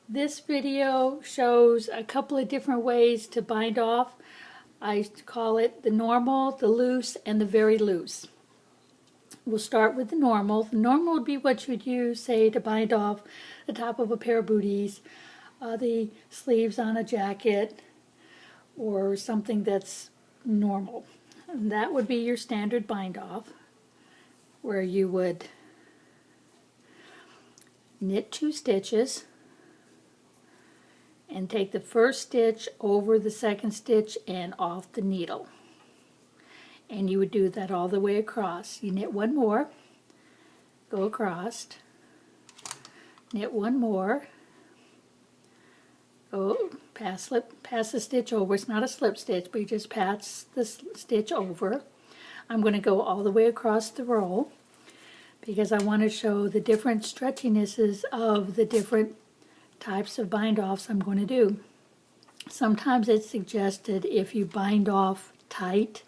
This video shows a couple of different ways to bind off. I call it the normal, the loose, and the very loose. We'll start with the normal. The normal would be what you'd use, say, to bind off the top of a pair of booties, the sleeves on a jacket, or something that's normal. And that would be your standard bind off, where you would knit 2 stitches and take the first stitch over the second stitch and off the needle. And you would do that all the way across. You knit one more, go across, knit one more, go pass the stitch over. It's not a slip stitch, but you just pass the stitch over. I'm going to go all the way across the row because I want to show the different stretchinesses of the different types of bind offs I'm going to do. Sometimes it's suggested, if you bind off tight,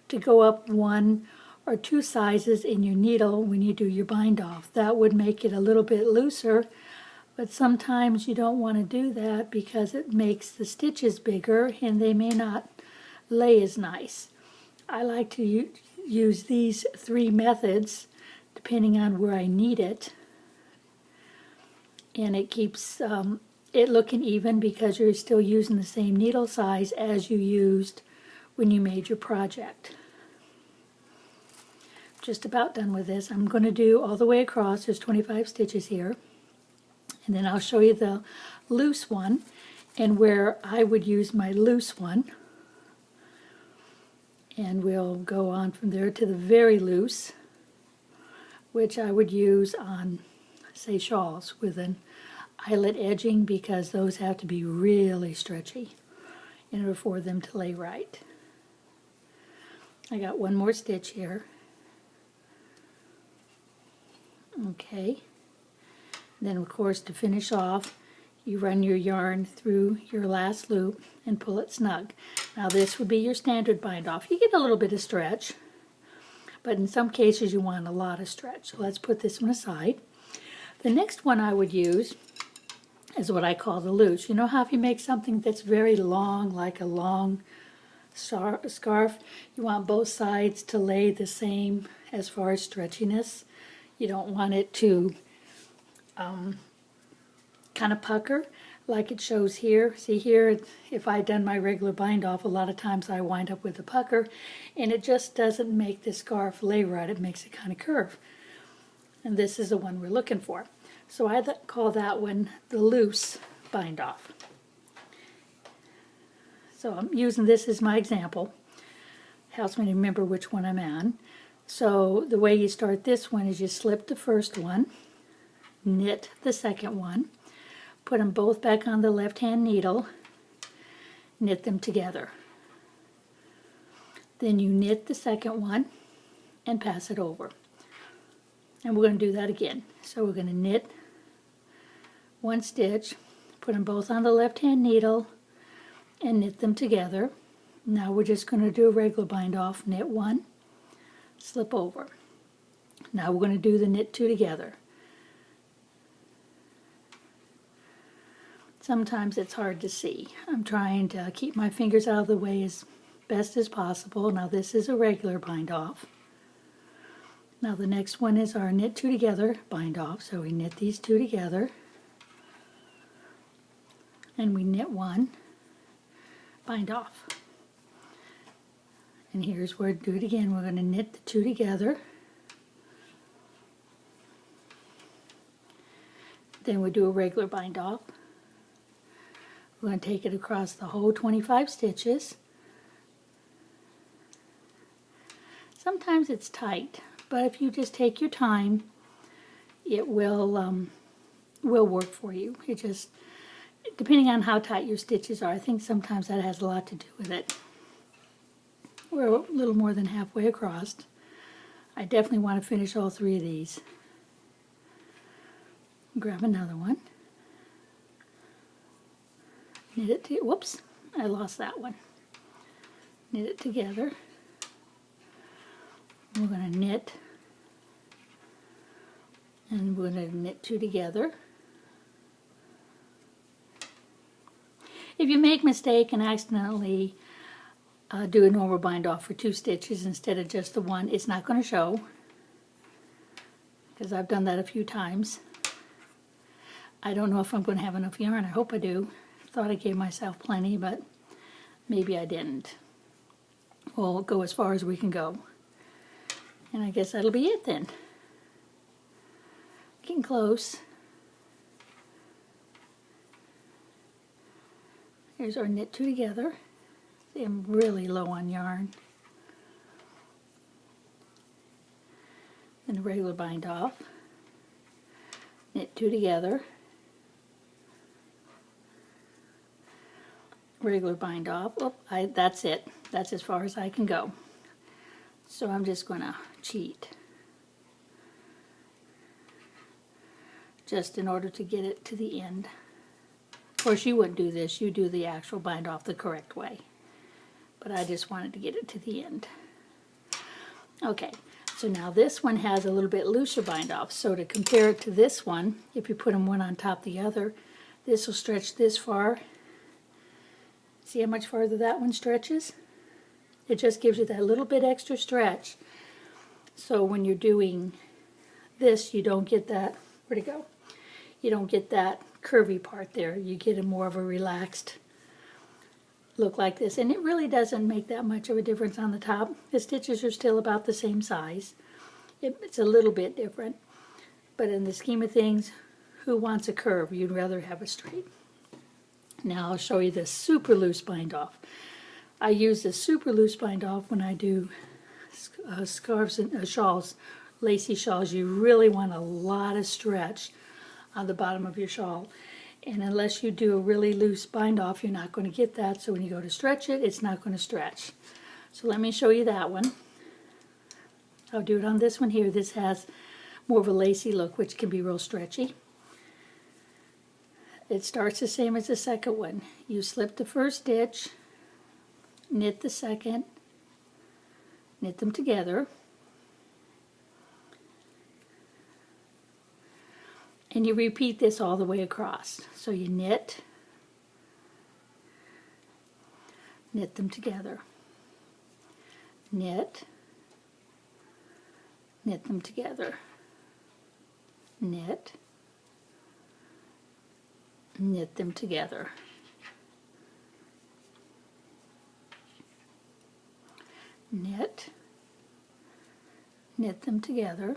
to go up 1 or 2 sizes in your needle when you do your bind off. That would make it a little bit looser, but sometimes you don't want to do that because it makes the stitches bigger and they may not lay as nice. I like to use these 3 methods depending on where I need it, and it keeps it looking even because you're still using the same needle size as you used when you made your project. Just about done with this. I'm going to do all the way across. There's 25 stitches here, and then I'll show you the loose one and where I would use my loose one, and we'll go on from there to the very loose, which I would use on, say, shawls with an eyelet edging, because those have to be really stretchy in order for them to lay right. I got one more stitch here. Okay. Then, of course, to finish off, you run your yarn through your last loop and pull it snug. Now this would be your standard bind off. You get a little bit of stretch, but in some cases you want a lot of stretch. So let's put this one aside. The next one I would use is what I call the loose. You know how if you make something that's very long, like a long scarf, you want both sides to lay the same as far as stretchiness. You don't want it to kind of pucker like it shows here. See here, if I'd done my regular bind off, a lot of times I wind up with a pucker, and it just doesn't make the scarf lay right. It makes it kind of curve. And this is the one we're looking for. So I call that one the loose bind off. So I'm using this as my example. Helps me to remember which one I'm on. So the way you start this one is you slip the first one, knit the second one, put them both back on the left-hand needle, knit them together. Then you knit the second one and pass it over. And we're going to do that again. So we're going to knit 1 stitch, put them both on the left-hand needle, and knit them together. Now we're just going to do a regular bind off. Knit 1, slip over. Now we're going to do the knit 2 together. Sometimes it's hard to see. I'm trying to keep my fingers out of the way as best as possible. Now this is a regular bind off. Now the next one is our knit 2 together bind off. So we knit these 2 together, and we knit 1, bind off. And here's where to do it again. We're going to knit the 2 together. Then we do a regular bind off. We're going to take it across the whole 25 stitches. Sometimes it's tight, but if you just take your time, it will work for you. It just, depending on how tight your stitches are, I think sometimes that has a lot to do with it. We're a little more than halfway across. I definitely want to finish all 3 of these. Grab another one. Knit it to, whoops, I lost that one. Knit it together. We're going to knit, and we're going to knit 2 together. If you make a mistake and accidentally do a normal bind off for 2 stitches instead of just the one, it's not going to show, because I've done that a few times. I don't know if I'm going to have enough yarn. I hope I do. Thought I gave myself plenty, but maybe I didn't. We'll go as far as we can go. And I guess that'll be it then. Getting close. Here's our knit 2 together. See, I'm really low on yarn. Then a regular bind off. Knit 2 together. Regular bind off. Oh, that's it. That's as far as I can go. So I'm just going to cheat. Just in order to get it to the end. Of course, you wouldn't do this. You do the actual bind off the correct way. But I just wanted to get it to the end. Okay, so now this one has a little bit looser bind off. So to compare it to this one, if you put them one on top of the other, this will stretch this far. See how much farther that one stretches? It just gives you that little bit extra stretch. So when you're doing this, you don't get that, where'd it go? You don't get that curvy part there. You get a more of a relaxed look like this. And it really doesn't make that much of a difference on the top. The stitches are still about the same size. It's a little bit different. But in the scheme of things, who wants a curve? You'd rather have a straight. Now I'll show you this super loose bind off. I use this super loose bind off when I do scarves and shawls, lacy shawls. You really want a lot of stretch on the bottom of your shawl. And unless you do a really loose bind off, you're not going to get that. So when you go to stretch it, it's not going to stretch. So let me show you that one. I'll do it on this one here. This has more of a lacy look, which can be real stretchy. It starts the same as the second one. You slip the first stitch, knit the second, knit them together, and you repeat this all the way across. So you knit, knit them together, knit, knit them together, knit, knit them together. Knit, knit them together.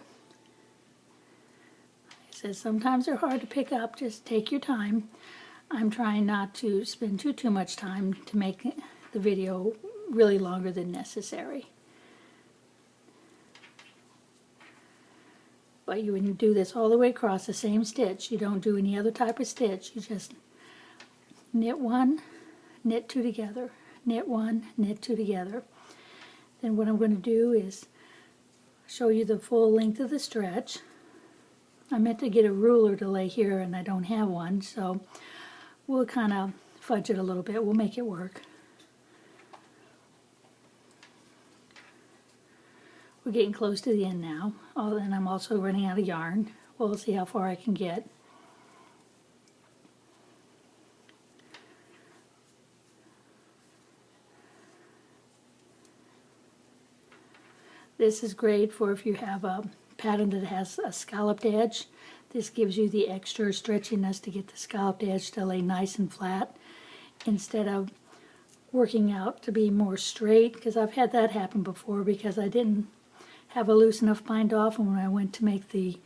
It says sometimes they're hard to pick up. Just take your time. I'm trying not to spend too much time to make the video really longer than necessary. But you would do this all the way across the same stitch. You don't do any other type of stitch. You just knit 1, knit 2 together, knit 1, knit 2 together. Then what I'm going to do is show you the full length of the stretch. I meant to get a ruler to lay here and I don't have one, so we'll kind of fudge it a little bit. We'll make it work. We're getting close to the end now, and I'm also running out of yarn. We'll see how far I can get. This is great for if you have a pattern that has a scalloped edge. This gives you the extra stretchiness to get the scalloped edge to lay nice and flat instead of working out to be more straight, because I've had that happen before because I didn't have a loose enough bind off, and when I went to make the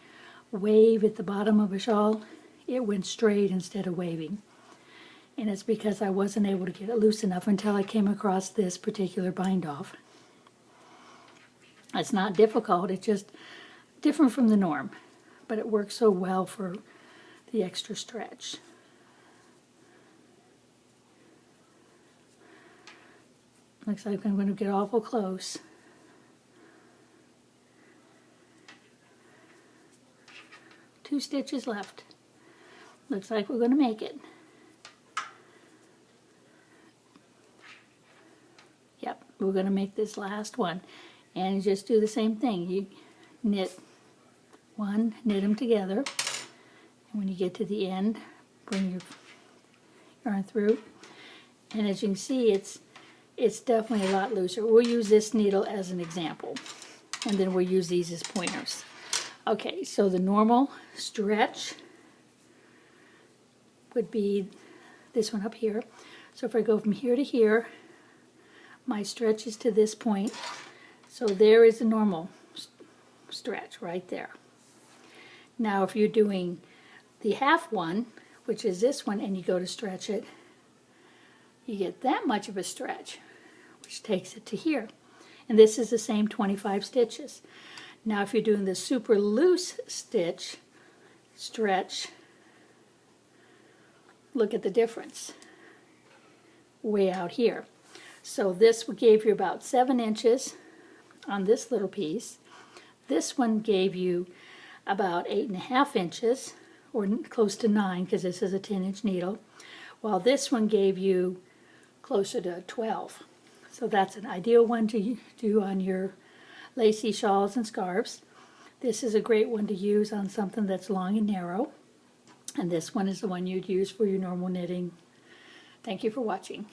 wave at the bottom of a shawl, it went straight instead of waving. And it's because I wasn't able to get it loose enough until I came across this particular bind off. It's not difficult, it's just different from the norm, but it works so well for the extra stretch. Looks like I'm going to get awful close. Two stitches left. Looks like we're going to make it. Yep, we're going to make this last one. And you just do the same thing. You knit 1, knit them together. And when you get to the end, bring your yarn through. And as you can see, it's definitely a lot looser. We'll use this needle as an example, and then we'll use these as pointers. Okay, so the normal stretch would be this one up here. So if I go from here to here, my stretch is to this point. So there is the normal stretch right there. Now if you're doing the half one, which is this one, and you go to stretch it, you get that much of a stretch, which takes it to here. And this is the same 25 stitches. Now if you're doing the super loose stretch, look at the difference way out here. So this gave you about 7 inches on this little piece. This one gave you about 8.5 inches, or close to 9, because this is a 10-inch needle, while this one gave you closer to 12. So that's an ideal one to do on your lacy shawls and scarves. This is a great one to use on something that's long and narrow. And this one is the one you'd use for your normal knitting. Thank you for watching.